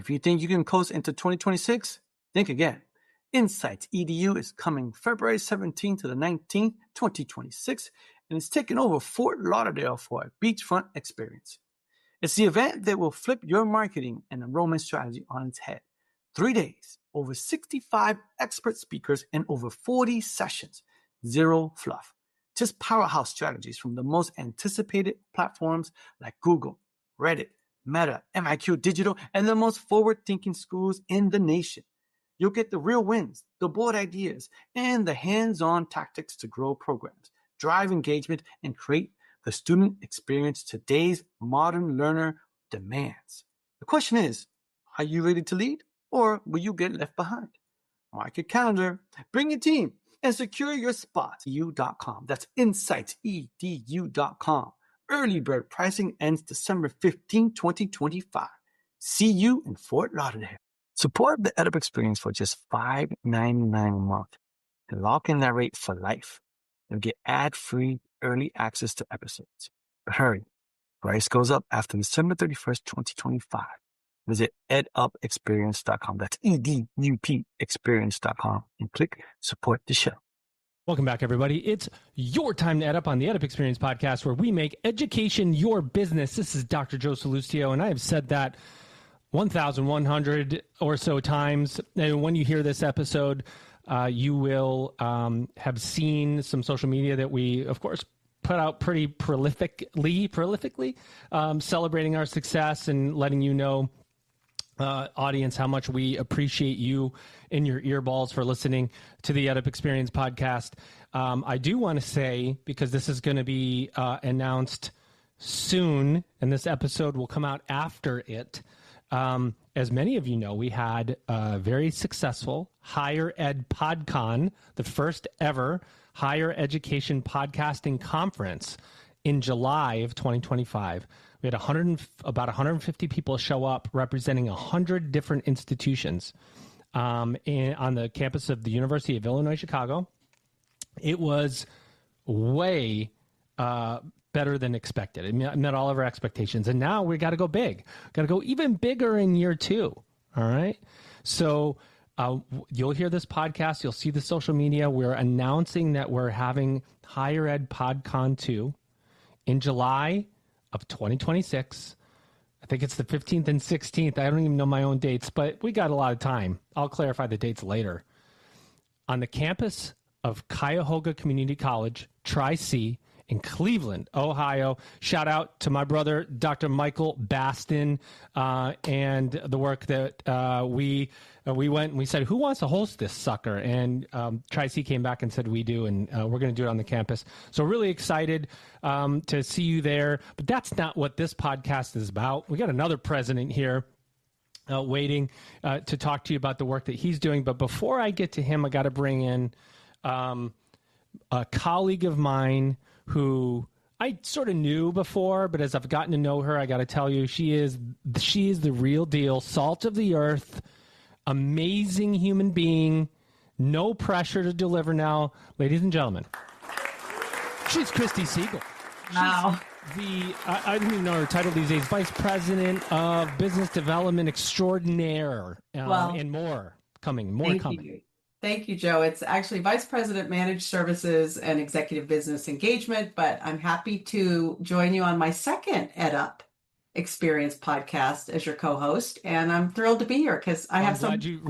If you think you can coast into 2026, think again. Insights EDU is coming February 17th to the 19th, 2026, and it's taking over Fort Lauderdale for a beachfront experience. It's the event that will flip your marketing and enrollment strategy on its head. 3 days, over 65 expert speakers, and over 40 sessions. Zero fluff. Just powerhouse strategies from the most anticipated platforms like Google, Reddit, Meta, MIQ Digital, and the most forward-thinking schools in the nation. You'll get the real wins, the bold ideas, and the hands-on tactics to grow programs, drive engagement, and create the student experience today's modern learner demands. The question is, are you ready to lead, or will you get left behind? Mark your calendar, bring your team, and secure your spot. edu.com. That's insightsedu.com. Early bird pricing ends December 15, 2025. See you in Fort Lauderdale. Support the EdUp experience for just $5.99 a month and lock in that rate for life. You'll get ad-free early access to episodes. But hurry, price goes up after December 31st, 2025. Visit edupexperience.com. That's EDUP experience.com and click support the show. Welcome back, everybody. It's your time to EdUp on the EdUp Experience podcast, where we make education your business. This is Dr. Joe Salustio, and I have said that 1,100 or so times. And when you hear this episode, you will have seen some social media that we, of course, put out pretty prolifically, celebrating our success and letting you know, audience, how much we appreciate you in your earballs for listening to the EdUp Experience podcast. I do want to say, because this is going to be announced soon, and this episode will come out after it, as many of you know, we had a very successful Higher Ed PodCon, the first ever higher education podcasting conference in July of 2025. We had about 150 people show up representing 100 different institutions on the campus of the University of Illinois, Chicago. It was way better than expected. It met all of our expectations. And now we got to go big. Got to go even bigger in year 2. All right. So you'll hear this podcast. You'll see the social media. We're announcing that we're having Higher Ed PodCon 2 in July of 2026. I think it's the 15th and 16th. I don't even know my own dates, but we got a lot of time. I'll clarify the dates later. On the campus of Cuyahoga Community College, Tri-C, in Cleveland, Ohio. Shout out to my brother, Dr. Michael Baston, and the work that we went and we said, who wants to host this sucker? And Tri-C came back and said, we do, and we're going to do it on the campus. So really excited to see you there. But that's not what this podcast is about. We got another president here waiting to talk to you about the work that he's doing. But before I get to him, I got to bring in a colleague of mine who I sort of knew before, but as I've gotten to know her, I got to tell you, she is the real deal, salt of the earth, amazing human being, no pressure to deliver now. Ladies and gentlemen, she's Christy Siegel. Wow. I don't even know her title these days, Vice President of Business Development Extraordinaire, and more coming. Thank you, Joe. It's actually Vice President Managed Services and Executive Business Engagement, but I'm happy to join you on my second EdUp Experience podcast as your co-host, and I'm thrilled to be here because I'm glad you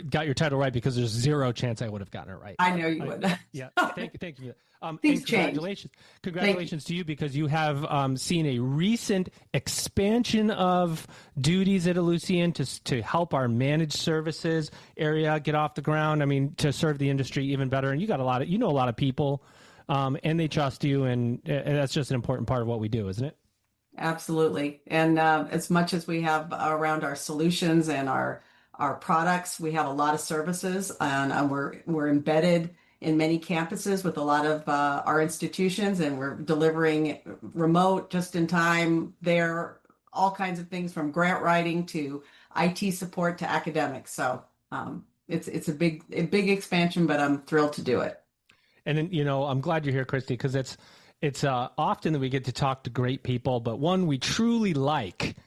got your title right, because there's zero chance I would have gotten it right. I know you would. Yeah, thank you. Congratulations to you, because you have seen a recent expansion of duties at Ellucian to help our managed services area get off the ground. I mean, to serve the industry even better. And you got a lot of people, and they trust you, and that's just an important part of what we do, isn't it? Absolutely. And as much as we have around our solutions and our products, we have a lot of services, and we're embedded in many campuses with a lot of our institutions, and we're delivering remote, just in time there, all kinds of things from grant writing to IT support to academics. So it's a big expansion, but I'm thrilled to do it. And then, I'm glad you're here, Christy, because it's often that we get to talk to great people, but one we truly like,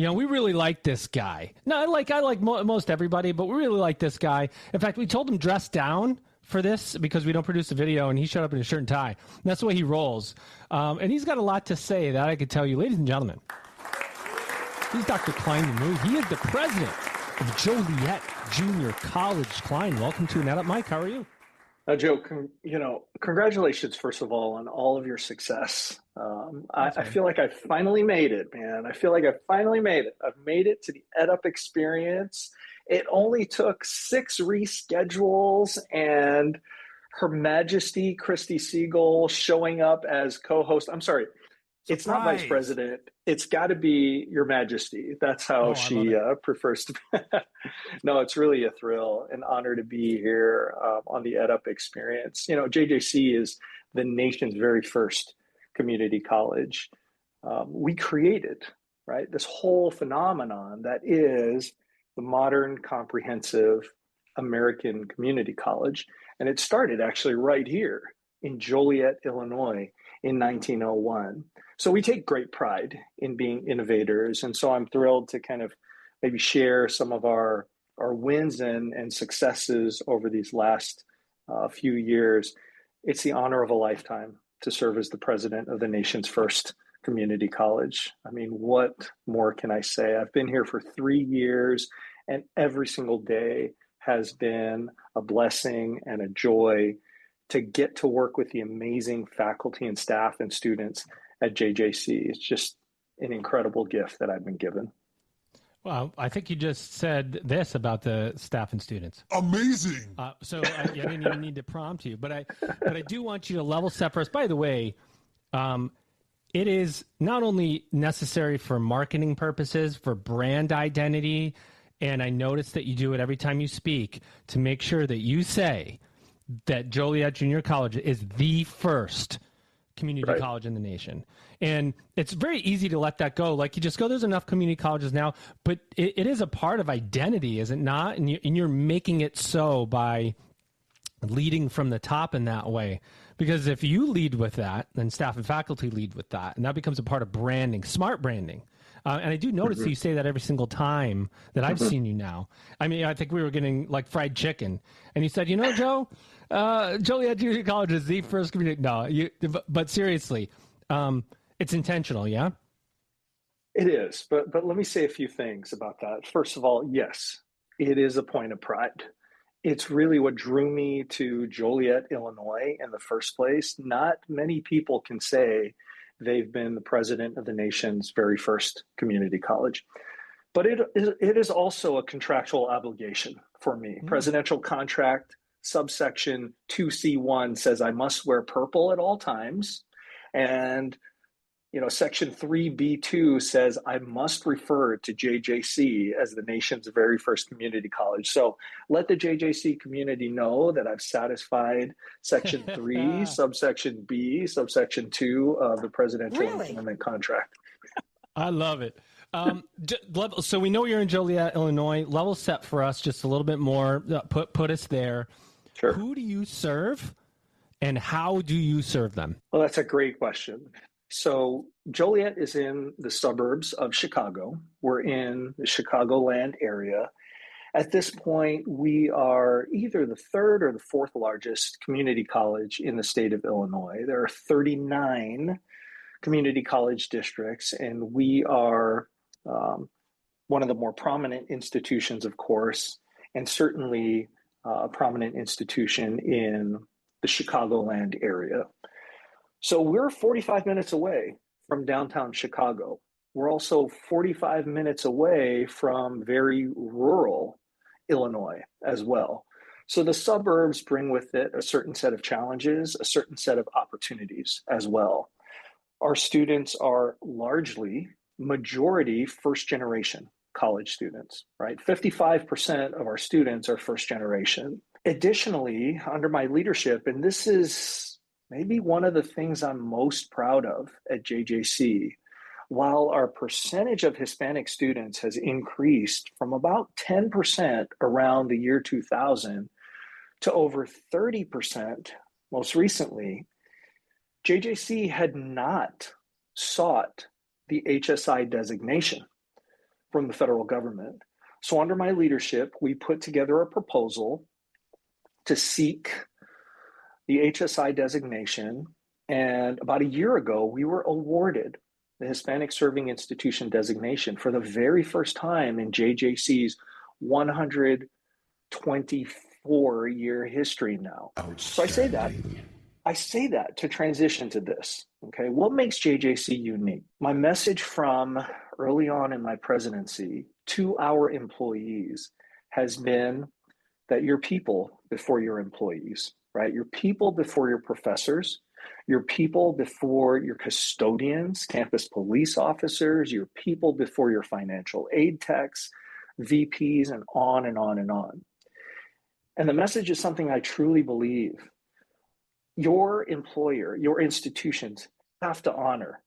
We really like this guy. No, I like most everybody, but we really like this guy. In fact, we told him dress down for this because we don't produce a video, and he showed up in a shirt and tie. And that's the way he rolls. And he's got a lot to say that I could tell you. Ladies and gentlemen, he's Dr. Clyne Namuo. He is the president of Joliet Junior College. Clyne, welcome to EdUp. Mike, how are you? Joe, congratulations, first of all, on all of your success. I feel like I finally made it, man. I feel like I finally made it. I've made it to the EdUp experience. It only took 6 reschedules and Her Majesty Christy Siegel showing up as co-host. I'm sorry, it's not vice president. It's got to be Your Majesty. That's how she prefers to be. No, it's really a thrill, an honor to be here on the EdUp experience. JJC is the nation's very first community college. We created, right, this whole phenomenon that is the modern, comprehensive American community college. And it started actually right here in Joliet, Illinois in 1901. So we take great pride in being innovators. And so I'm thrilled to kind of maybe share some of our wins and successes over these last few years. It's the honor of a lifetime to serve as the president of the nation's first community college. I mean, what more can I say? I've been here for 3 years, and every single day has been a blessing and a joy to get to work with the amazing faculty and staff and students at JJC. It's just an incredible gift that I've been given. Well, I think you just said this about the staff and students. Amazing. So I didn't even need to prompt you, but I do want you to level set for us. By the way, it is not only necessary for marketing purposes, for brand identity, and I noticed that you do it every time you speak to make sure that you say that Joliet Junior College is the first community college in the nation. And it's very easy to let that go. Like you just go, there's enough community colleges now, but it is a part of identity, is it not? And you're making it so by leading from the top in that way. Because if you lead with that, then staff and faculty lead with that, and that becomes a part of branding, smart branding. And I do notice that you say that every single time that I've seen you now. I mean, I think we were getting like fried chicken, and you said, Joe, Joliet Junior College is the first community. No, but seriously, it's intentional, yeah? It is, but let me say a few things about that. First of all, yes, it is a point of pride. It's really what drew me to Joliet, Illinois in the first place. Not many people can say they've been the president of the nation's very first community college. But it is also a contractual obligation for me. Presidential contract subsection 2C1 says I must wear purple at all times. And section 3B2 says I must refer to JJC as the nation's very first community college. So let the JJC community know that I've satisfied section 3, subsection B, subsection 2 of the presidential employment contract. I love it. So we know you're in Joliet, Illinois. Level set for us just a little bit more. Put us there. Sure. Who do you serve, and how do you serve them? Well, that's a great question. So Joliet is in the suburbs of Chicago. We're in the Chicagoland area. At this point, we are either the third or the fourth largest community college in the state of Illinois. There are 39 community college districts, and we are one of the more prominent institutions, of course, and certainly a prominent institution in the Chicagoland area. So we're 45 minutes away from downtown Chicago. We're also 45 minutes away from very rural Illinois as well. So the suburbs bring with it a certain set of challenges, a certain set of opportunities as well. Our students are largely majority first generation college students, right? 55% of our students are first generation. Additionally, under my leadership, and this is maybe one of the things I'm most proud of at JJC, while our percentage of Hispanic students has increased from about 10% around the year 2000 to over 30% most recently, JJC had not sought the HSI designation. from the federal government. So under my leadership, we put together a proposal to seek the HSI designation. And about a year ago, we were awarded the Hispanic Serving Institution designation for the very first time in JJC's 124-year history now. So I say that to transition to this, okay? What makes JJC unique? My message from early on in my presidency to our employees has been that you're people before your employees, right? You're people before your professors, you're people before your custodians, campus police officers, you're people before your financial aid techs, VPs, and on and on and on. And the message is something I truly believe. Your employer, your institutions have to honor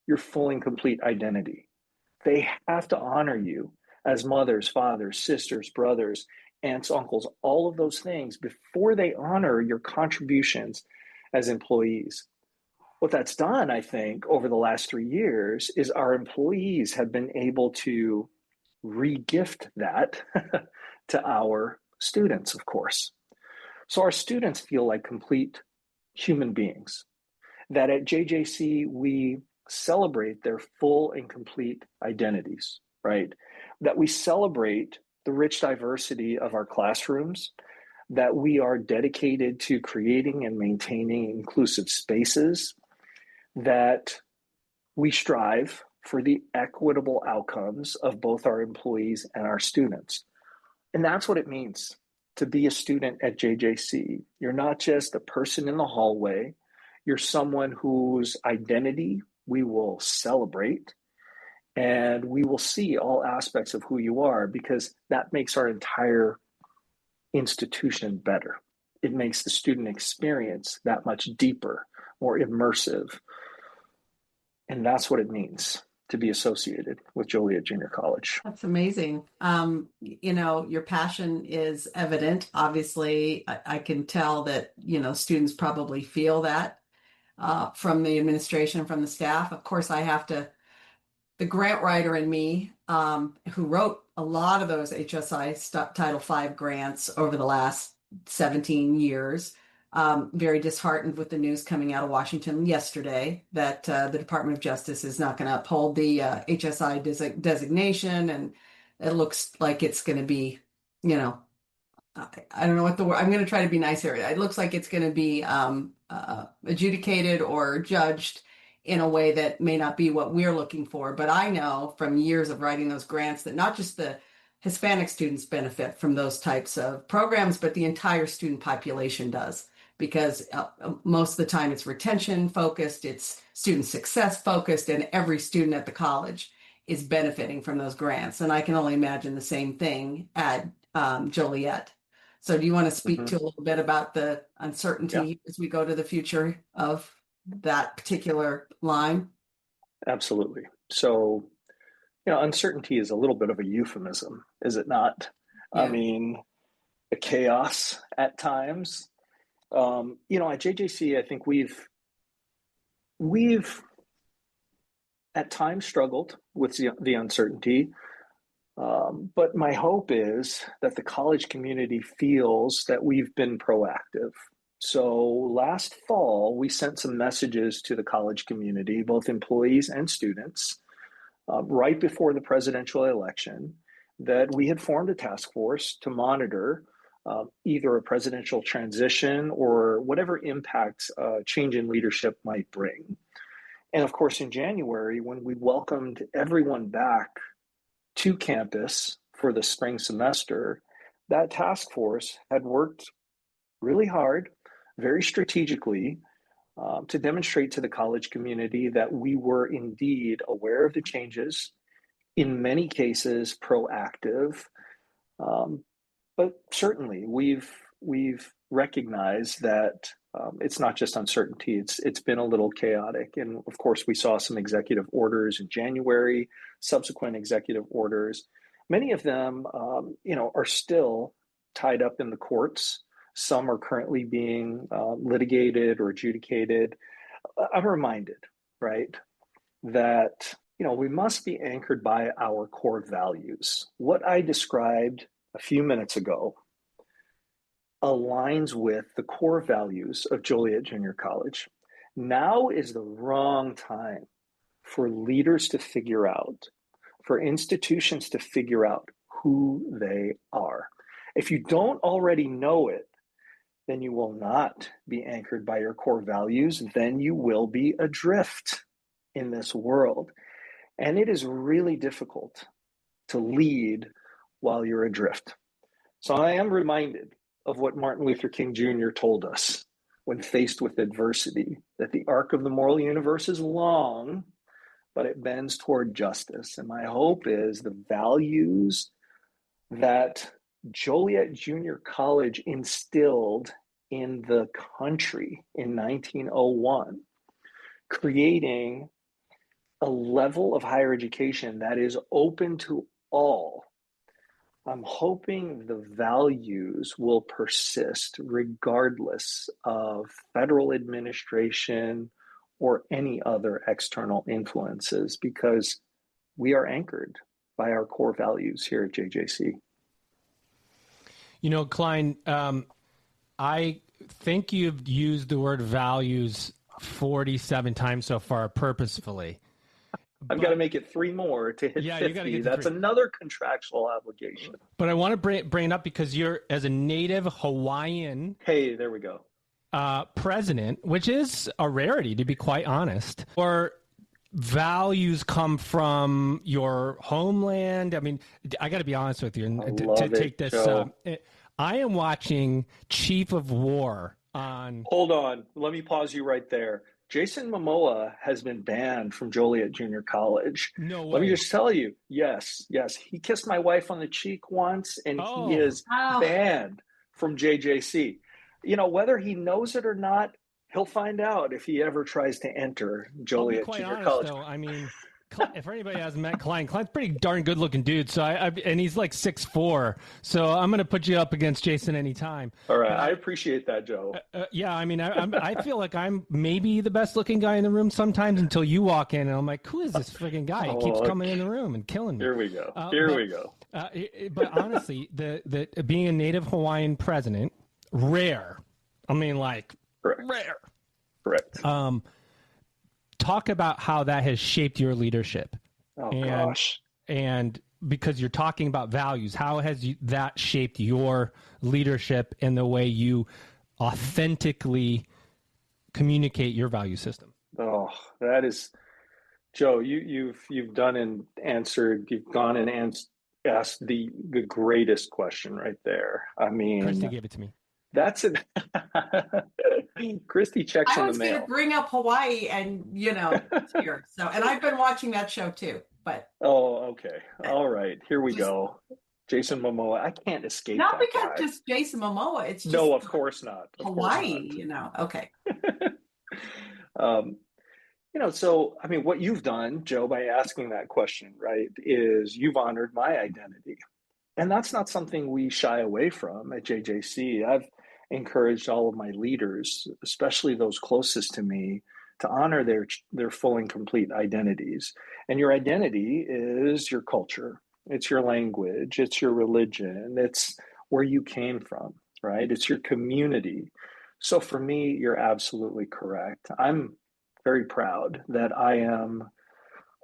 your full and complete identity. They have to honor you as mothers, fathers, sisters, brothers, aunts, uncles, all of those things before they honor your contributions as employees. What that's done, I think, over the last 3 years is our employees have been able to re-gift that to our students, of course. So our students feel like complete human beings, that at JJC, we celebrate their full and complete identities, right? That we celebrate the rich diversity of our classrooms, that we are dedicated to creating and maintaining inclusive spaces, that we strive for the equitable outcomes of both our employees and our students. And that's what it means to be a student at JJC. You're not just a person in the hallway. You're someone whose identity we will celebrate, and we will see all aspects of who you are, because that makes our entire institution better. It makes the student experience that much deeper, more immersive. And that's what it means to be associated with Joliet Junior College. That's amazing. Your passion is evident. Obviously, I can tell that, students probably feel that from the administration, from the staff. Of course, the grant writer in me, who wrote a lot of those HSI Title V grants over the last 17 years, very disheartened with the news coming out of Washington yesterday that the Department of Justice is not going to uphold the HSI designation, and it looks like it's going to be, I don't know what the word. I'm going to try to be nice here. It looks like it's going to be adjudicated or judged in a way that may not be what we're looking for. But I know from years of writing those grants that not just the Hispanic students benefit from those types of programs, but the entire student population does. Because most of the time it's retention focused, it's student success focused, and every student at the college is benefiting from those grants. And I can only imagine the same thing at Joliet. So do you want to speak to a little bit about the uncertainty as we go to the future of that particular line? Absolutely. So, uncertainty is a little bit of a euphemism, is it not? Yeah. I mean, a chaos at times. At JJC, I think we've at times struggled with the uncertainty. But my hope is that the college community feels that we've been proactive. So last fall, we sent some messages to the college community, both employees and students, right before the presidential election, that we had formed a task force to monitor either a presidential transition or whatever impact change in leadership might bring. And of course, in January, when we welcomed everyone back to campus for the spring semester, that task force had worked really hard, very strategically, to demonstrate to the college community that we were indeed aware of the changes, in many cases proactive, but certainly we've recognized that it's not just uncertainty, it's been a little chaotic. And of course, we saw some executive orders in January, subsequent executive orders. Many of them, are still tied up in the courts. Some are currently being litigated or adjudicated. I'm reminded, right, that We must be anchored by our core values. What I described a few minutes ago aligns with the core values of Joliet Junior College. Now is the wrong time for leaders to figure out, for institutions to figure out who they are. If you don't already know it, then you will not be anchored by your core values. Then you will be adrift in this world. And it is really difficult to lead while you're adrift. So I am reminded of what Martin Luther King Jr. told us when faced with adversity, that the arc of the moral universe is long, but it bends toward justice. And my hope is the values that Joliet Junior College instilled in the country in 1901, creating a level of higher education that is open to all. I'm hoping the values will persist regardless of federal administration or any other external influences, because we are anchored by our core values here at JJC. Clyne, I think you've used the word values 47 times so far purposefully. I've got to make it 3 more to hit 50. You got to get That's 3. Another contractual obligation. But I want to bring it up because you're, as a Native Hawaiian. Hey, there we go. President, which is a rarity, to be quite honest. Or values come from your homeland. I mean, I got to be honest with you. And to take this, I am watching Chief of War on. Hold on. Let me pause you right there. Jason Momoa has been banned from Joliet Junior College. No way. Let me just tell you, yes. He kissed my wife on the cheek once, and he is banned from JJC. Whether he knows it or not, he'll find out if he ever tries to enter Joliet Junior College. Though, I mean, if anybody hasn't met Clyne's a pretty darn good looking dude. So and he's like 6'4". So I'm going to put you up against Jason anytime. All right. I appreciate that, Joe. Yeah. I mean, I feel like I'm maybe the best looking guy in the room sometimes until you walk in and I'm like, who is this freaking guy? He keeps coming in the room and killing me. Here we go. But honestly, the being a Native Hawaiian president, rare. I mean, like, rare. Correct. Talk about how that has shaped your leadership. Gosh. And because you're talking about values, how has that shaped your leadership and the way you authentically communicate your value system? Oh, that is, Joe, you've done and answered, you've gone and asked the greatest question right there. I mean, Christy gave it to me. That's it. Christy checks in the mail. I was going to bring up Hawaii and, here. So, and I've been watching that show too, but. Oh, okay. All right. Here we go. Jason Momoa. I can't escape. Not because just Jason Momoa. It's just. No, of course not. Hawaii, Okay. So, I mean, what you've done, Joe, by asking that question, right, is you've honored my identity. And that's not something we shy away from at JJC. I've encouraged all of my leaders, especially those closest to me, to honor their full and complete identities. And your identity is your culture. It's your language. It's your religion. It's where you came from, right? It's your community. So for me, you're absolutely correct. I'm very proud that I am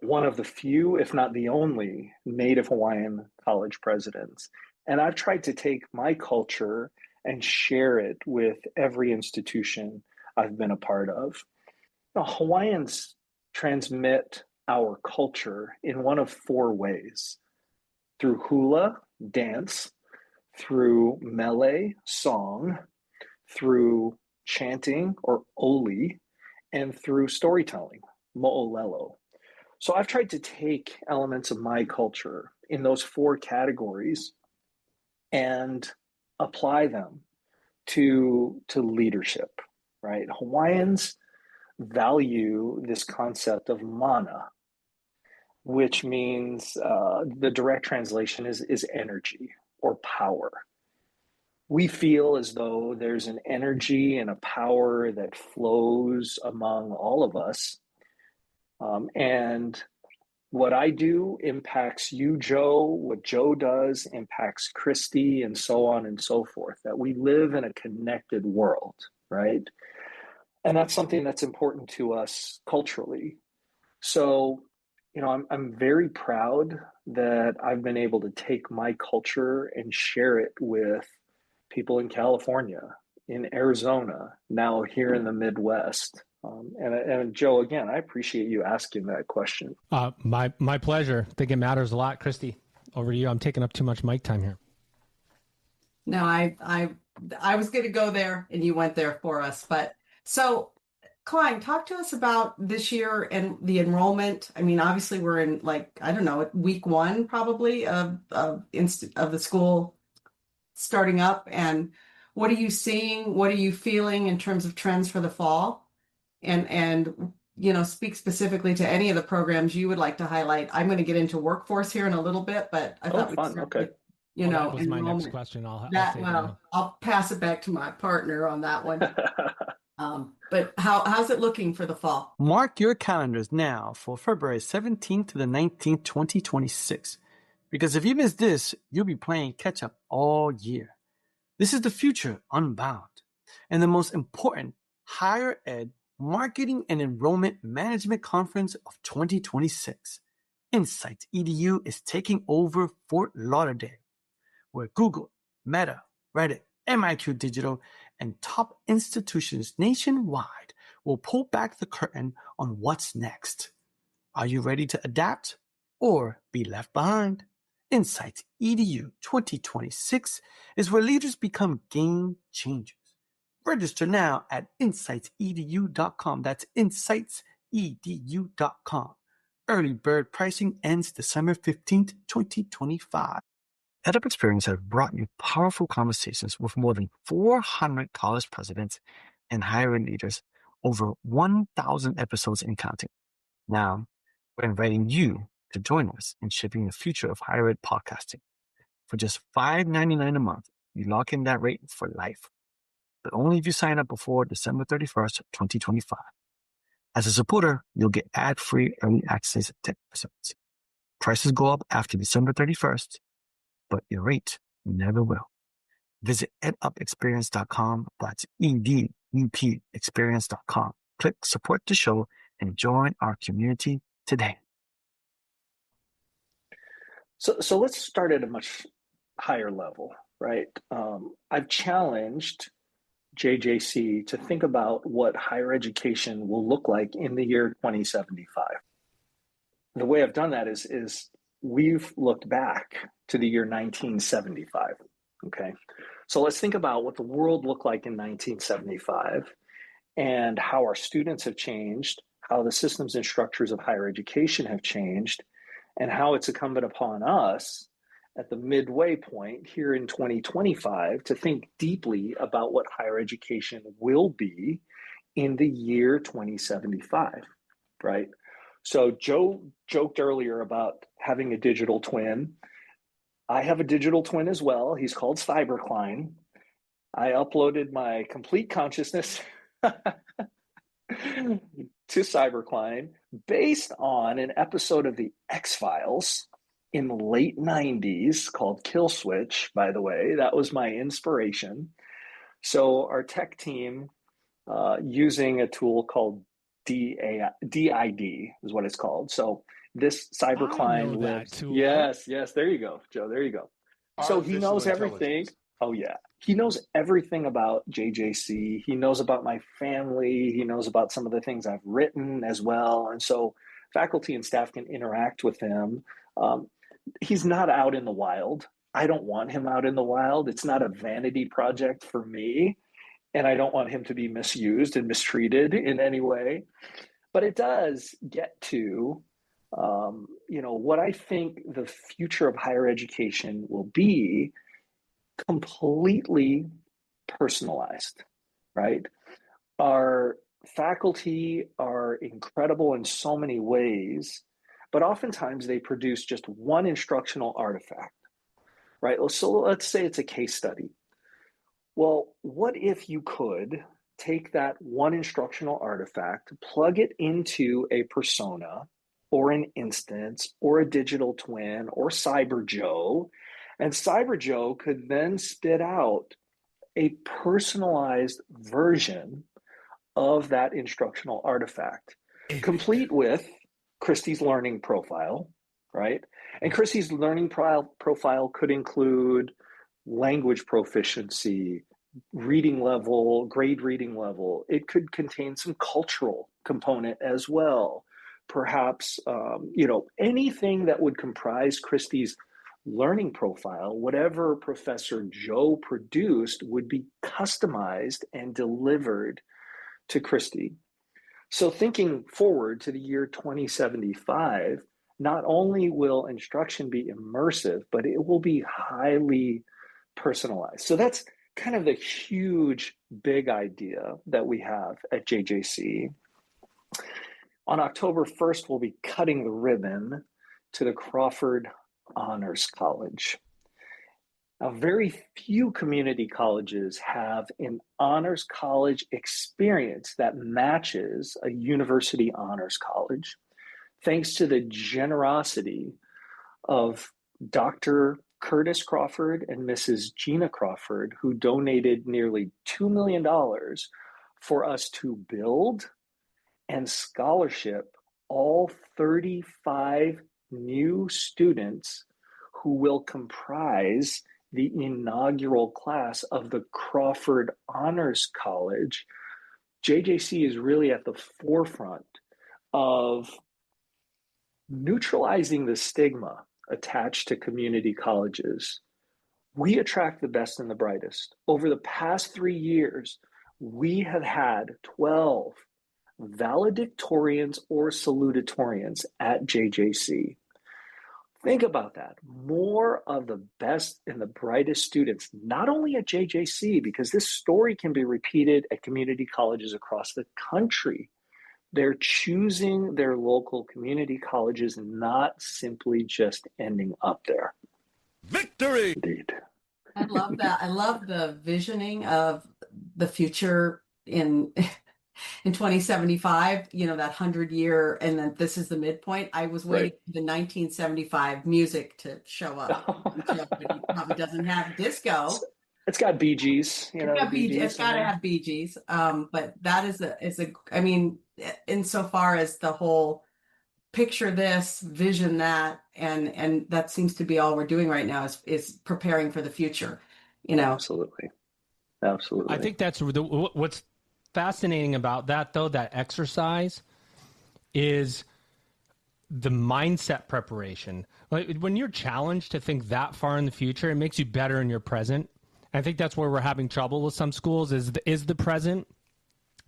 one of the few, if not the only, Native Hawaiian college presidents. And I've tried to take my culture and share it with every institution I've been a part of. Hawaiians transmit our culture in one of 4 ways: through hula, dance, through mele, song, through chanting or oli, and through storytelling, mo'olelo. So I've tried to take elements of my culture in those 4 categories and apply them to leadership, right? Hawaiians value this concept of mana, which means the direct translation is energy or power. We feel as though there's an energy and a power that flows among all of us. And what I do impacts you, Joe. What Joe does impacts Christy, and so on and so forth. That we live in a connected world, right? And that's something that's important to us culturally. So, I'm very proud that I've been able to take my culture and share it with people in California, in Arizona, now here in the Midwest. And Joe, again, I appreciate you asking that question. My pleasure. I think it matters a lot. Christy, over to you. I'm taking up too much mic time here. No, I was going to go there and you went there for us. But so, Clyne, talk to us about this year and the enrollment. I mean, obviously we're in week 1 probably of the school starting up. And what are you seeing? What are you feeling in terms of trends for the fall? And speak specifically to any of the programs you would like to highlight. I'm going to get into workforce here in a little bit, but I thought we'd start with, that was my next question. I'll pass it back to my partner on that one. But how's it looking for the fall? Mark your calendars now for February 17th to the 19th, 2026. Because if you miss this, you'll be playing catch up all year. This is the future unbound and the most important higher ed marketing and enrollment management conference of 2026. Insights EDU is taking over Fort Lauderdale, where Google, Meta, Reddit, MIQ Digital, and top institutions nationwide will pull back the curtain on what's next. Are you ready to adapt or be left behind? Insights EDU 2026 is where leaders become game changers. Register now at insightsedu.com. That's insightsedu.com. Early bird pricing ends December 15th, 2025. EdUp Experience has brought you powerful conversations with more than 400 college presidents and higher ed leaders, over 1,000 episodes and counting. Now, we're inviting you to join us in shaping the future of higher ed podcasting. For just $5.99 a month, you lock in that rate for life, but only if you sign up before December 31st, 2025. As a supporter, you'll get ad-free early access to episodes. Prices go up after December 31st, but your rate never will. Visit edupexperience.com. That's EDUP experience.com. Click support the show and join our community today. So let's start at a much higher level, right? I've challenged JJC to think about what higher education will look like in the year 2075. The way I've done that is we've looked back to the year 1975, okay? So let's think about what the world looked like in 1975 and how our students have changed, how the systems and structures of higher education have changed, and how it's incumbent upon us at the midway point here in 2025 to think deeply about what higher education will be in the year 2075, right? So Joe joked earlier about having a digital twin. I have a digital twin as well. He's called Clyne. I uploaded my complete consciousness to Clyne based on an episode of the X-Files in the late 90s called Kill Switch, by the way. That was my inspiration. So our tech team, using a tool called DID is what it's called. So this Clyne lives. Yes, there you go, Joe. There you go. So he knows everything. Oh yeah. He knows everything about JJC. He knows about my family. He knows about some of the things I've written as well. And so faculty and staff can interact with him. He's not out in the wild. I don't want him out in the wild. It's not a vanity project for me. And I don't want him to be misused and mistreated in any way. But it does get to, what I think the future of higher education will be completely personalized, right? Our faculty are incredible in so many ways, but oftentimes they produce just one instructional artifact, right? So let's say it's a case study. Well, what if you could take that one instructional artifact, plug it into a persona, or an instance or a digital twin or Cyber Joe. And Cyber Joe could then spit out a personalized version of that instructional artifact, complete with Christy's learning profile, right? And Christy's learning profile could include language proficiency, reading level, grade reading level. It could contain some cultural component as well. Perhaps, anything that would comprise Christy's learning profile, whatever Professor Joe produced would be customized and delivered to Christy. So thinking forward to the year 2075, not only will instruction be immersive, but it will be highly personalized. So that's kind of the huge, big idea that we have at JJC. On October 1st, we'll be cutting the ribbon to the Crawford Honors College. Now, very few community colleges have an honors college experience that matches a university honors college, thanks to the generosity of Dr. Curtis Crawford and Mrs. Gina Crawford, who donated nearly $2 million for us to build and scholarship all 35 new students who will comprise the inaugural class of the Crawford Honors College. JJC is really at the forefront of neutralizing the stigma attached to community colleges. We attract the best and the brightest. Over the past 3 years, we have had 12 valedictorians or salutatorians at JJC. Think about that. More of the best and the brightest students, not only at JJC, because this story can be repeated at community colleges across the country. They're choosing their local community colleges, not simply just ending up there. Victory! Indeed. I love that. I love the visioning of the future in 2075, that 100-year, and then this is the midpoint. I was waiting for the 1975 music to show up. It probably doesn't have disco. It's got Bee Gees, It's got to have Bee Gees. But that is I mean, insofar as the whole picture this, vision that, and that seems to be all we're doing right now is preparing for the future. Absolutely. I think that's what's fascinating about that, though, that exercise is the mindset preparation. Like when you're challenged to think that far in the future, it makes you better in your present. I think that's where we're having trouble with some schools is the present,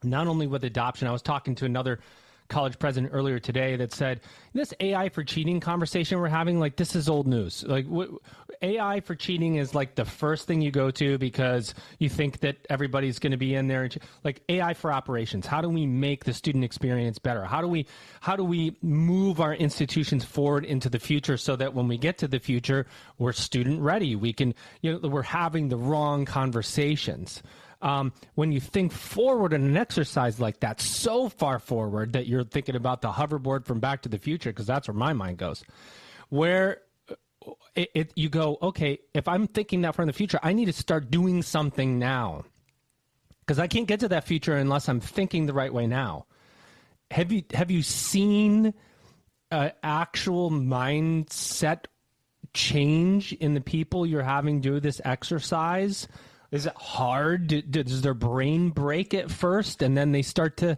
not only with adoption. I was talking to another college president earlier today that said, this AI for cheating conversation we're having, like, this is old news. Like, AI for cheating is like the first thing you go to because you think that everybody's going to be in there. Like AI for operations. How do we make the student experience better? How do we move our institutions forward into the future so that when we get to the future, we're student ready? We can, we're having the wrong conversations. When you think forward in an exercise like that, so far forward that you're thinking about the hoverboard from Back to the Future, because that's where my mind goes, where you go, okay, if I'm thinking that far in the future, I need to start doing something now, because I can't get to that future unless I'm thinking the right way now. Have you seen actual mindset change in the people you're having do this exercise? Is it hard? Does their brain break at first, and then they start to?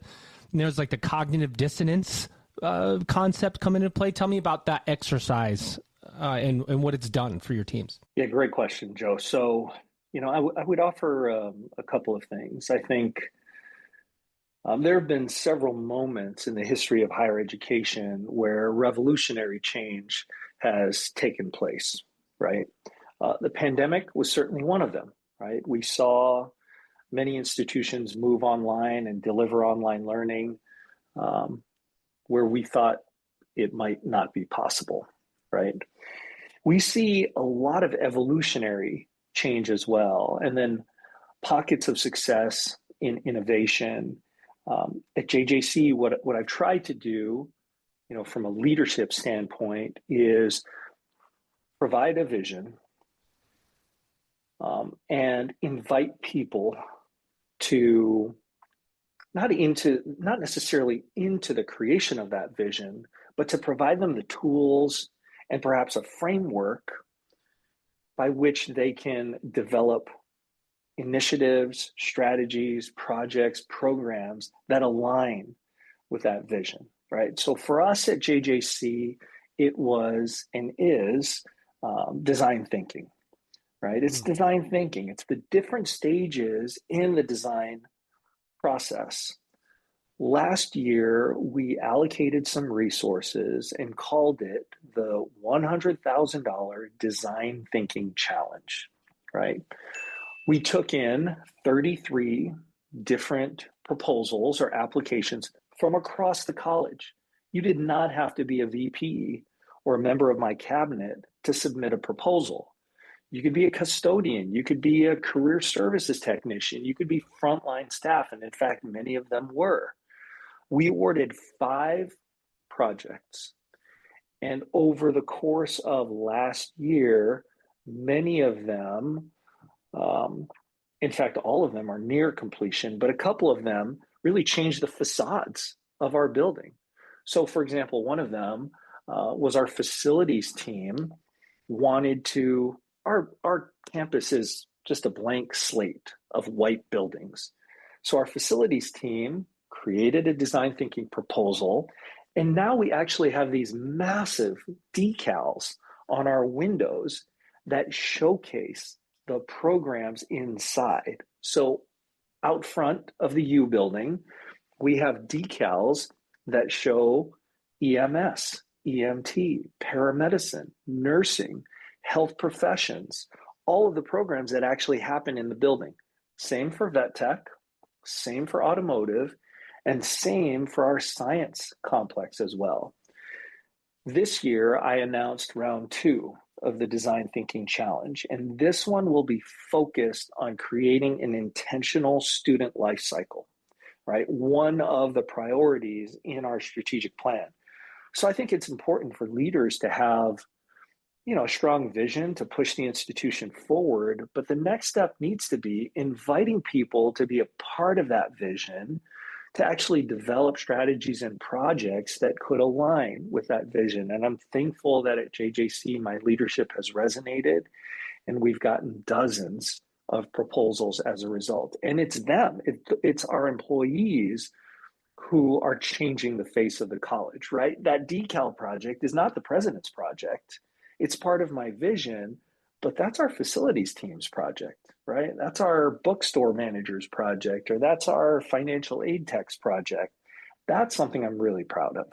There's like the cognitive dissonance concept come into play. Tell me about that exercise and what it's done for your teams. Yeah, great question, Joe. So, I would offer a couple of things. I think there have been several moments in the history of higher education where revolutionary change has taken place. Right, the pandemic was certainly one of them. Right, we saw many institutions move online and deliver online learning where we thought it might not be possible. Right, we see a lot of evolutionary change as well, and then pockets of success in innovation. At JJC, what I've tried to do from a leadership standpoint, is provide a vision and invite people to not necessarily into the creation of that vision, but to provide them the tools and perhaps a framework by which they can develop initiatives, strategies, projects, programs that align with that vision, right? So for us at JJC, it was and is design thinking, right? It's design thinking. It's the different stages in the design process. Last year, we allocated some resources and called it the $100,000 Design Thinking Challenge, right? We took in 33 different proposals or applications from across the college. You did not have to be a VP or a member of my cabinet to submit a proposal. You could be a custodian, you could be a career services technician, you could be frontline staff, and in fact, many of them were. We awarded 5 projects, and over the course of last year, many of them, in fact, all of them are near completion, but a couple of them really changed the facades of our building. So, for example, one of them was our facilities team wanted to, our campus is just a blank slate of white buildings. So our facilities team created a design thinking proposal, and now we actually have these massive decals on our windows that showcase the programs inside. So out front of the U building, we have decals that show EMS, EMT, paramedicine, nursing, health professions, all of the programs that actually happen in the building. Same for vet tech, same for automotive, and same for our science complex as well. This year, I announced round 2 of the Design Thinking Challenge, and this one will be focused on creating an intentional student life cycle, right? One of the priorities in our strategic plan. So I think it's important for leaders to have, a strong vision to push the institution forward, but the next step needs to be inviting people to be a part of that vision, to actually develop strategies and projects that could align with that vision. And I'm thankful that at JJC, my leadership has resonated, and we've gotten dozens of proposals as a result. And it's them, it's our employees who are changing the face of the college, right? That decal project is not the president's project. It's part of my vision, but that's our facilities team's project, right? That's our bookstore manager's project, or that's our financial aid tech's project. That's something I'm really proud of.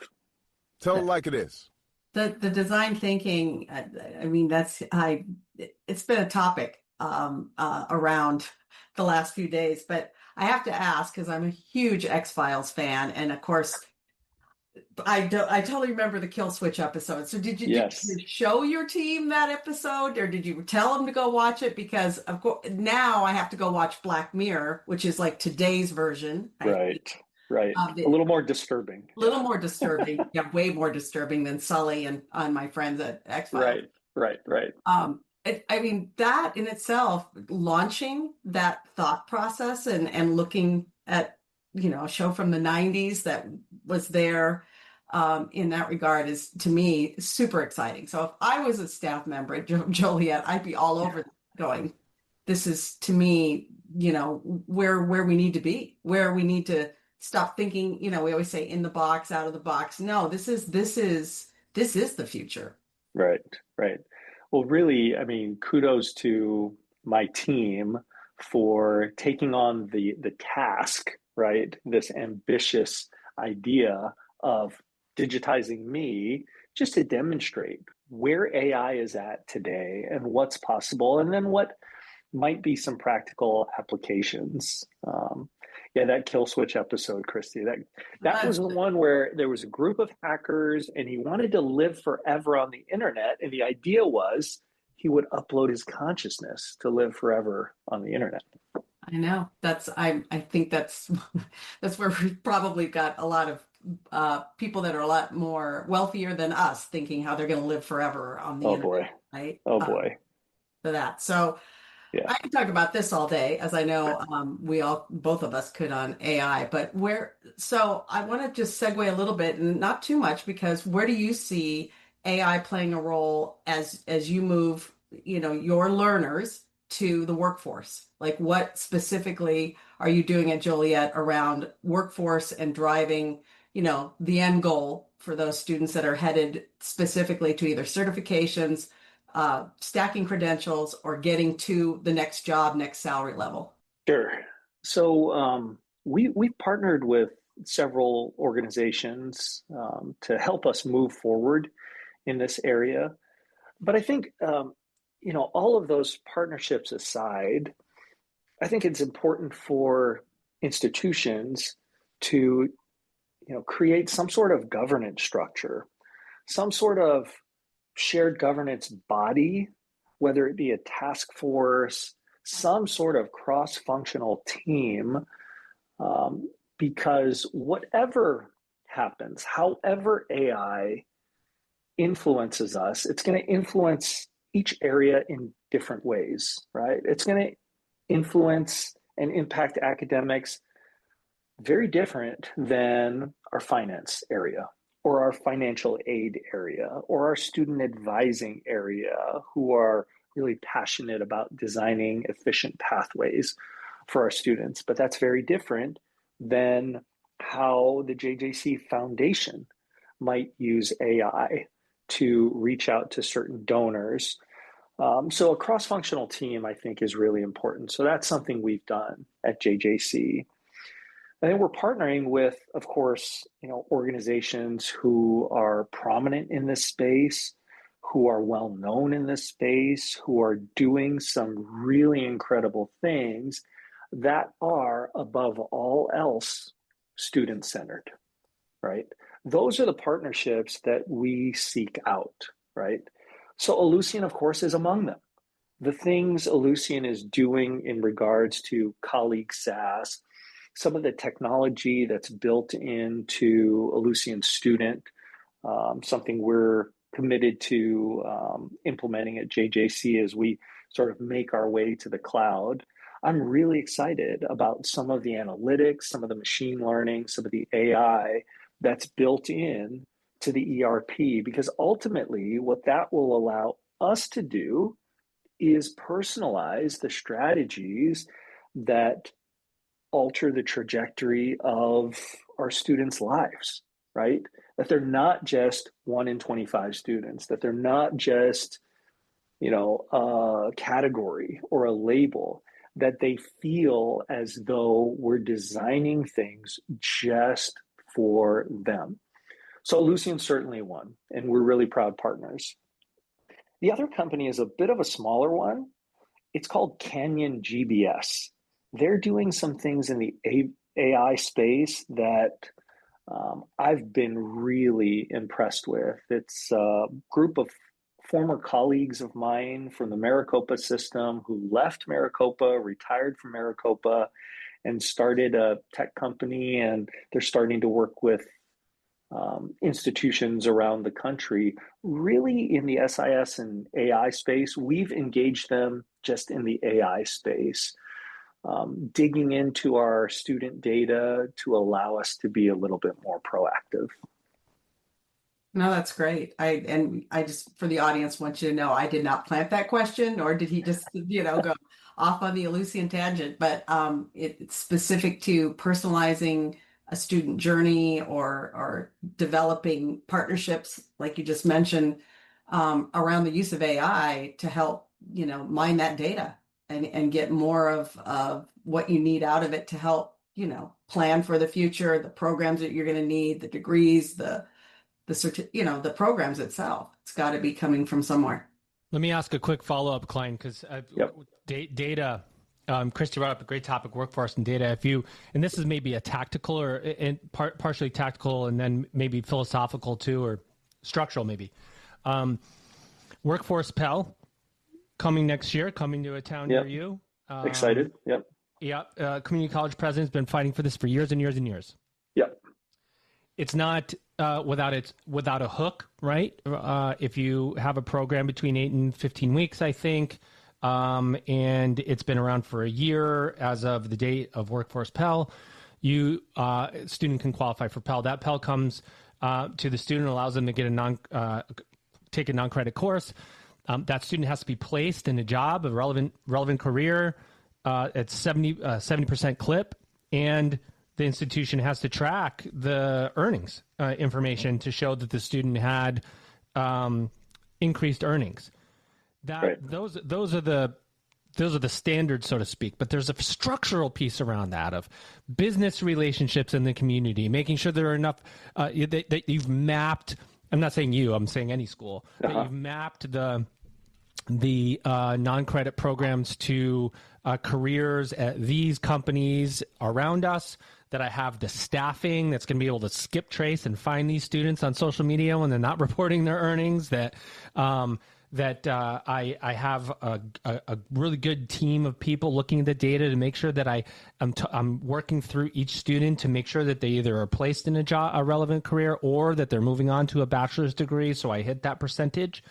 Tell it like it is. The design thinking, I mean, it's been a topic around the last few days, but I have to ask, because I'm a huge X-Files fan, and of course, I totally remember the Kill Switch episode. So did you show your team that episode, or did you tell them to go watch it? Because of course now I have to go watch Black Mirror, which is like today's version. Right. A little more disturbing. A little more disturbing. Yeah, way more disturbing than Sully and my friends at X-Files. Right. I mean, that in itself, launching that thought process and looking at, a show from the 90s that was there in that regard is, to me, super exciting. So if I was a staff member at Joliet, I'd be all over going, this is, to me, where we need to be, where we need to stop thinking, we always say in the box, out of the box. No, this is the future. Right. Well, really, I mean, kudos to my team for taking on the task, right? This ambitious idea of digitizing me, just to demonstrate where AI is at today and what's possible, and then what might be some practical applications. That Kill Switch episode, Christy, that was the one where there was a group of hackers and he wanted to live forever on the internet. And the idea was he would upload his consciousness to live forever on the internet. I know I think that's where we've probably got a lot of people that are a lot more wealthier than us thinking how they're going to live forever on the internet, boy. right? Oh boy. For that. So Yeah. I could talk about this all day, as I know both of us could on AI, but so I want to just segue a little bit and not too much, because where do you see AI playing a role as you move, your learners to the workforce? Like what specifically are you doing at Joliet around workforce and driving, the end goal for those students that are headed specifically to either certifications, stacking credentials, or getting to the next job, next salary level? Sure. So we've partnered with several organizations to help us move forward in this area. But I think, all of those partnerships aside, I think it's important for institutions to, create some sort of governance structure, some sort of shared governance body, whether it be a task force, some sort of cross-functional team, because whatever happens, however AI influences us, it's going to influence each area in different ways, right? It's going to influence and impact academics very different than our finance area or our financial aid area or our student advising area, who are really passionate about designing efficient pathways for our students. But that's very different than how the JJC Foundation might use AI to reach out to certain donors. So a cross-functional team, I think, is really important. So that's something we've done at JJC. And then we're partnering with, of course, organizations who are prominent in this space, who are well known in this space, who are doing some really incredible things that are, above all else, student-centered, right? Those are the partnerships that we seek out, right? So Ellucian, of course, is among them. The things Ellucian is doing in regards to colleague SaaS, some of the technology that's built into Ellucian Student, something we're committed to implementing at JJC as we sort of make our way to the cloud. I'm really excited about some of the analytics, some of the machine learning, some of the AI that's built in to the ERP, because ultimately what that will allow us to do is personalize the strategies that alter the trajectory of our students' lives, right? That they're not just 1 in 25 students, that they're not just, a category or a label, that they feel as though we're designing things just for them. So Ellucian's certainly one, and we're really proud partners. The other company is a bit of a smaller one. It's called Canyon GBS. They're doing some things in the AI space that I've been really impressed with. It's a group of former colleagues of mine from the Maricopa system who left Maricopa, retired from Maricopa, and started a tech company, and they're starting to work with institutions around the country, really in the SIS and AI space. We've engaged them just in the AI space, digging into our student data to allow us to be a little bit more proactive. No, that's great. I just, for the audience, want you to know I did not plant that question, or did he just, go off on the Ellucian tangent, but it's specific to personalizing a student journey or developing partnerships, like you just mentioned, around the use of AI to help, mine that data and get more of what you need out of it to help, plan for the future, the programs that you're going to need, the degrees, the programs itself. It's got to be coming from somewhere. Let me ask a quick follow-up, Clyne, because data, Christy brought up a great topic, workforce and data. And this is maybe a tactical or partially tactical and then maybe philosophical too, or structural maybe. Workforce Pell coming next year, coming to a town near you. Excited. Yep. Yeah. Community college president's been fighting for this for years and years and years. Yep. it's not without a hook, right? If you have a program between 8 and 15 weeks, I think, and it's been around for a year as of the date of Workforce Pell, student can qualify for Pell. That Pell comes to the student, allows them to get take a non-credit course. That student has to be placed in a job, a relevant career at 70% clip, and the institution has to track the earnings information to show that the student had increased earnings. Right. Those are the standards, so to speak. But there's a structural piece around that of business relationships in the community, making sure there are enough that you've mapped. I'm not saying you. I'm saying any school. That you've mapped the non-credit programs to careers at these companies around us, that I have the staffing that's going to be able to skip trace and find these students on social media when they're not reporting their earnings, that I have a really good team of people looking at the data to make sure that I'm working through each student to make sure that they either are placed in a relevant career or that they're moving on to a bachelor's degree, so I hit that percentage.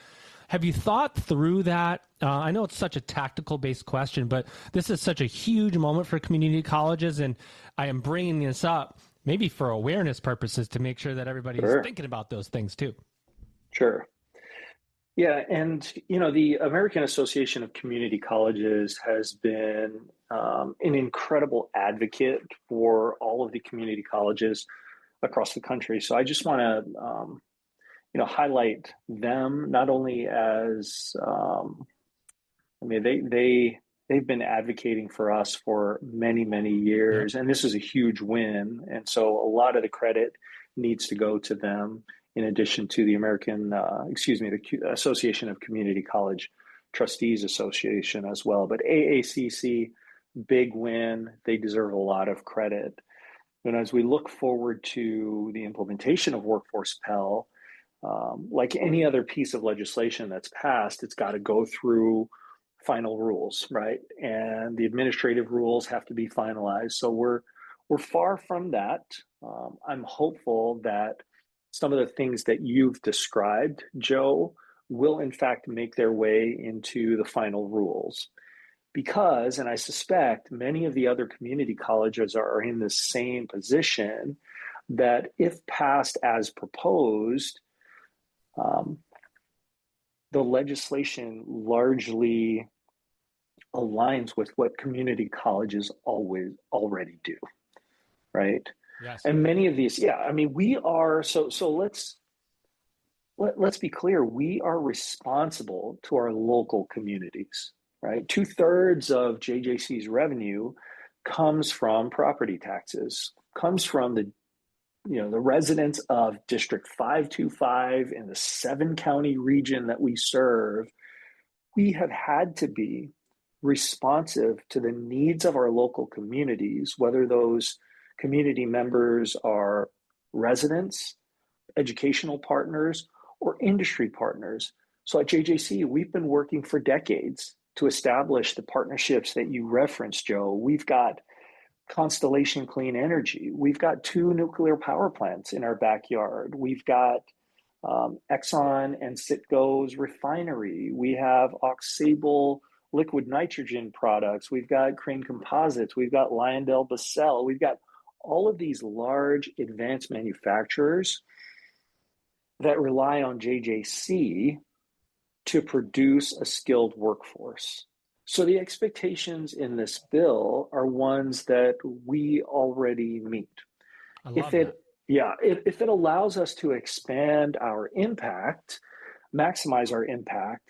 Have you thought through that? I know it's such a tactical-based question, but this is such a huge moment for community colleges, and I am bringing this up maybe for awareness purposes to make sure that everybody's thinking about those things too. Sure. Yeah, and the American Association of Community Colleges has been an incredible advocate for all of the community colleges across the country. So I just want to highlight them not only as they've been advocating for us for many, many years, and this is a huge win. And so a lot of the credit needs to go to them, in addition to the the Association of Community College Trustees Association as well. But AACC, big win. They deserve a lot of credit. And as we look forward to the implementation of Workforce Pell, like any other piece of legislation that's passed, it's got to go through final rules, right? And the administrative rules have to be finalized. So we're far from that. I'm hopeful that some of the things that you've described, Joe, will in fact make their way into the final rules. Because, and I suspect many of the other community colleges are in the same position, that if passed as proposed, the legislation largely aligns with what community colleges already do, right? Yes. And many of these, we are, so let's be clear, we are responsible to our local communities, right? 2/3 of JJC's revenue comes from property taxes, comes from the residents of District 525 in the 7-county region that we serve. We have had to be responsive to the needs of our local communities, whether those community members are residents, educational partners, or industry partners. So at JJC, we've been working for decades to establish the partnerships that you referenced, Joe. We've got Constellation Clean Energy. We've got 2 nuclear power plants in our backyard. We've got Exxon and Citgo's refinery. We have Oxable liquid nitrogen products. We've got Crane Composites. We've got LyondellBasell. We've got all of these large advanced manufacturers that rely on JJC to produce a skilled workforce. So the expectations in this bill are ones that we already meet. If it allows us to expand our impact, maximize our impact,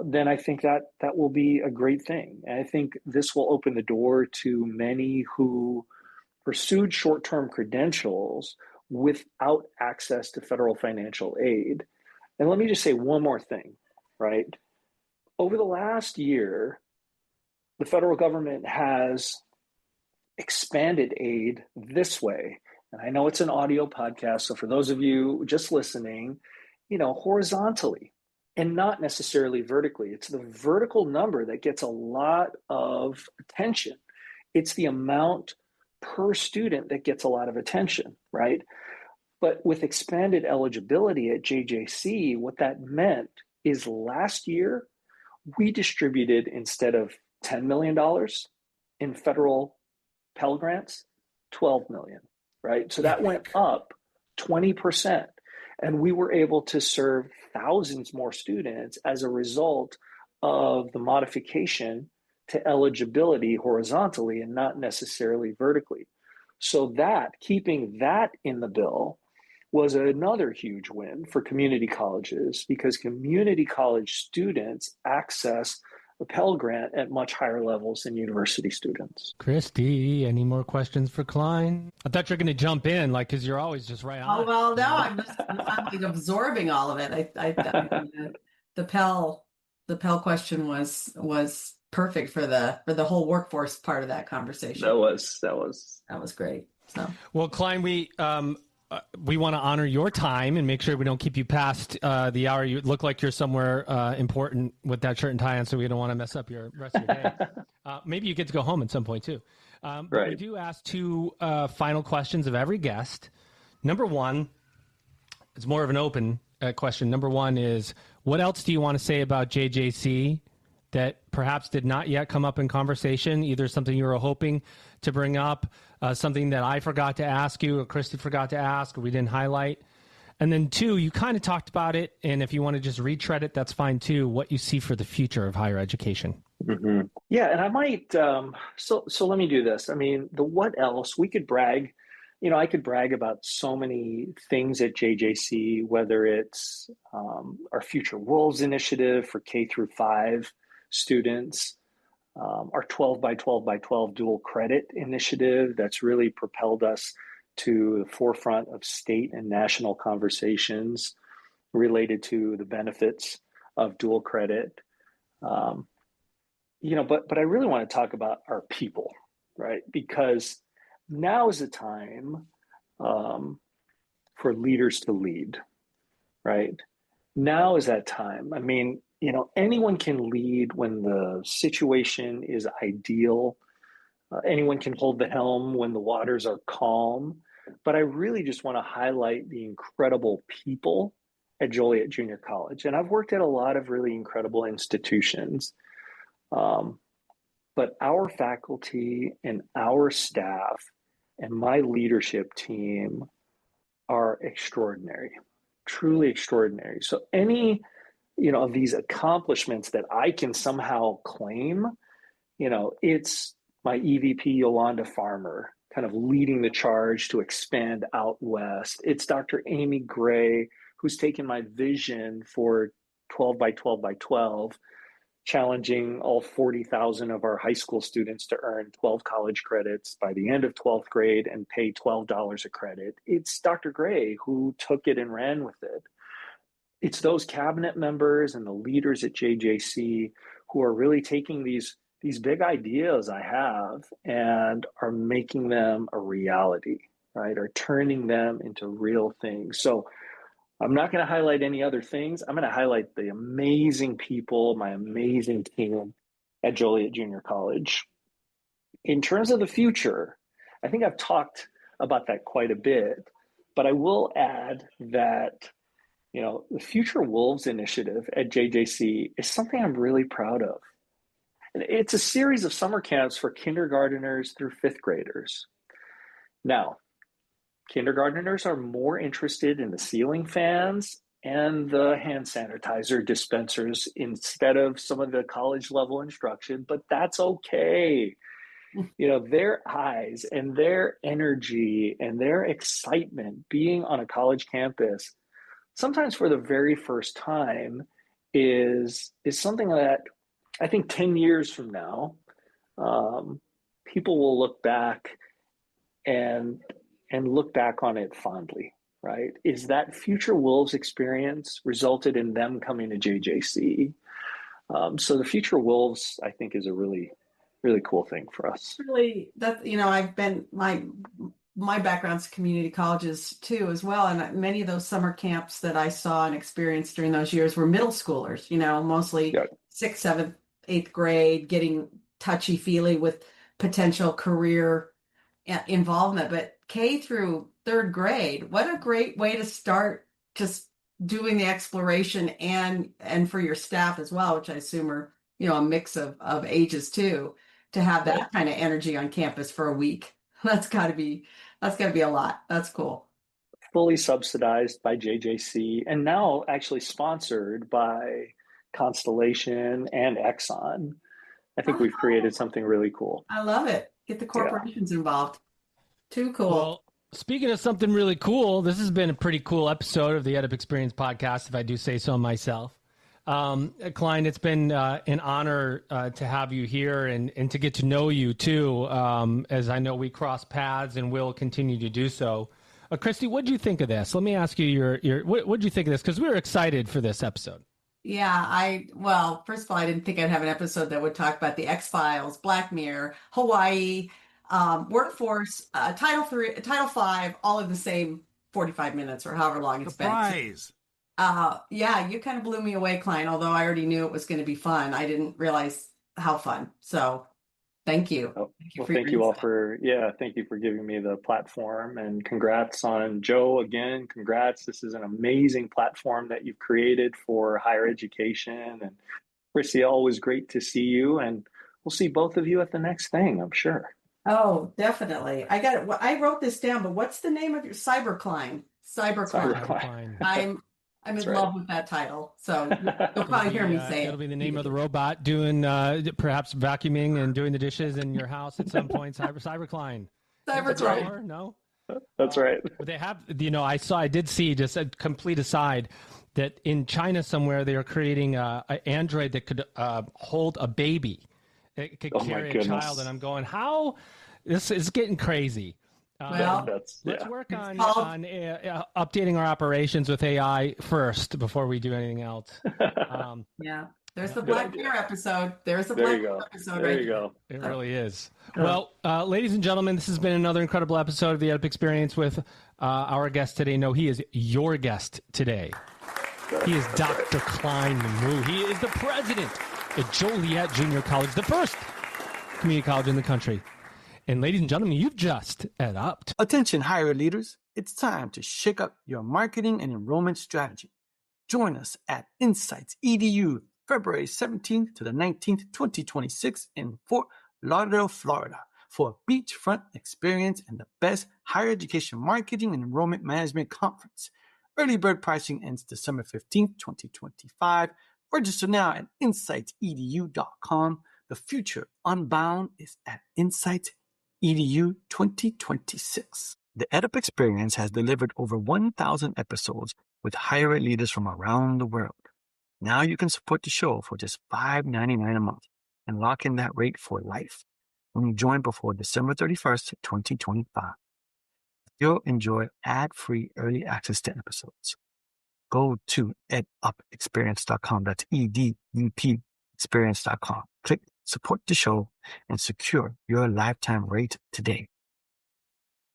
then I think that will be a great thing. And I think this will open the door to many who pursued short-term credentials without access to federal financial aid. And let me just say one more thing, right? Over the last year, the federal government has expanded aid this way. And I know it's an audio podcast, so for those of you just listening, horizontally and not necessarily vertically. It's the vertical number that gets a lot of attention. It's the amount per student that gets a lot of attention, right? But with expanded eligibility at JJC, what that meant is last year we distributed, instead of $10 million in federal Pell Grants, 12 million, right? So that went up 20%. And we were able to serve thousands more students as a result of the modification to eligibility horizontally and not necessarily vertically. So that, keeping that in the bill, was another huge win for community colleges, because community college students access a Pell Grant at much higher levels than university students. Christy, any more questions for Clyne? I thought you were going to jump in, like, because you're always just right on. Oh, well, no, I'm like absorbing all of it. The Pell question was perfect for the whole workforce part of that conversation. That was great. So, well, Clyne, we want to honor your time and make sure we don't keep you past the hour. You look like you're somewhere important with that shirt and tie on, so we don't want to mess up your rest of your day. Maybe you get to go home at some point too. But right. We do ask two final questions of every guest. Number one, it's more of an open question. Number one is, what else do you want to say about JJC that perhaps did not yet come up in conversation, either something you were hoping to bring up, something that I forgot to ask you or Christy forgot to ask or we didn't highlight? And then two, you kind of talked about it, and if you want to just retread it, that's fine too, what you see for the future of higher education. Mm-hmm. Yeah, and I might, so let me do this. I mean, the what else, we could brag, I could brag about so many things at JJC, whether it's our Future Wolves initiative for K through 5 students, our 12 by 12 by 12 dual credit initiative that's really propelled us to the forefront of state and national conversations related to the benefits of dual credit. But I really want to talk about our people, right? Because now is the time for leaders to lead, right? Now is that time. I mean, anyone can lead when the situation is ideal. Anyone can hold the helm when the waters are calm. But I really just want to highlight the incredible people at Joliet Junior College. And I've worked at a lot of really incredible institutions. But our faculty and our staff and my leadership team are extraordinary, truly extraordinary. So any of these accomplishments that I can somehow claim, it's my EVP Yolanda Farmer kind of leading the charge to expand out west. It's Dr. Amy Gray, who's taken my vision for 12 by 12 by 12, challenging all 40,000 of our high school students to earn 12 college credits by the end of 12th grade and pay $12 a credit. It's Dr. Gray who took it and ran with it. It's those cabinet members and the leaders at JJC who are really taking these big ideas I have and are making them a reality, right? Or turning them into real things. So I'm not going to highlight any other things. I'm going to highlight the amazing people, my amazing team at Joliet Junior College. In terms of the future, I think I've talked about that quite a bit, but I will add that the Future Wolves initiative at JJC is something I'm really proud of. It's a series of summer camps for kindergarteners through fifth graders. Now, kindergarteners are more interested in the ceiling fans and the hand sanitizer dispensers instead of some of the college level instruction, but that's okay. Their eyes and their energy and their excitement being on a college campus, sometimes for the very first time, is something that I think 10 years from now, people will look back and look back on it fondly, right? Is that Future Wolves experience resulted in them coming to JJC? So the Future Wolves, I think, is a really, really cool thing for us. Really, I've been, my background's community colleges too, as well. And many of those summer camps that I saw and experienced during those years were middle schoolers, mostly 6th, 7th, 8th grade, getting touchy-feely with potential career involvement. But K through third grade. What a great way to start just doing the exploration and for your staff as well, which I assume are, a mix of ages too, to have that kind of energy on campus for a week. That's gotta be a lot. That's cool. Fully subsidized by JJC and now actually sponsored by Constellation and Exxon. I think we've created something really cool. I love it. Get the corporations involved. Too cool. Well, speaking of something really cool, this has been a pretty cool episode of the EdUp Experience podcast, if I do say so myself. Clyne, it's been an honor to have you here and to get to know you too, as I know we cross paths and will continue to do so. Christy, what did you think of this? Let me ask you what did you think of this? Because we were excited for this episode. Yeah, well, first of all, I didn't think I'd have an episode that would talk about the X-Files, Black Mirror, Hawaii, workforce, Title V, all in the same 45 minutes or however long it's been. Yeah, you kind of blew me away, Clyne, although I already knew it was going to be fun. I didn't realize how fun. So thank you. Thank you all for giving me the platform, and congrats on Joe again. Congrats. This is an amazing platform that you've created for higher education. And Chrissy, always great to see you, and we'll see both of you at the next thing, I'm sure. Oh, definitely. I got it. I wrote this down, but what's the name of your Cybercline? Cybercline. I'm in love with that title, so you'll probably hear me say it. It'll be the name of the robot doing perhaps vacuuming and doing the dishes in your house at some point. Cybercline. Cybercline. No? That's right. But they have, I did see, just a complete aside, that in China somewhere they are creating an Android that could hold a baby. It could carry a child, and I'm going, how? This is getting crazy. Let's work on updating our operations with AI first before we do anything else. Yeah, there's the Black Mirror episode. There's the Black Mirror episode. There you go. It really is. Well, ladies and gentlemen, this has been another incredible episode of the EdUp Experience with our guest today. No, he is your guest today. He is Dr. Clyne Namuo. He is the president at Joliet Junior College, the first community college in the country. And ladies and gentlemen, you've just EdUp'd. Attention higher leaders, it's time to shake up your marketing and enrollment strategy. Join us at Insights EDU, February 17th to the 19th, 2026 in Fort Lauderdale, Florida, for a beachfront experience and the best higher education marketing and enrollment management conference. Early bird pricing ends December 15th, 2025. Register now at insightsedu.com. The future unbound is at Insights EDU 2026. The EdUp Experience has delivered over 1,000 episodes with higher ed leaders from around the world. Now you can support the show for just $5.99 a month and lock in that rate for life when you join before December 31st, 2025. You'll enjoy ad-free early access to episodes. Go to edupexperience.com. That's EDUP experience.com. Click support the show and secure your lifetime rate today.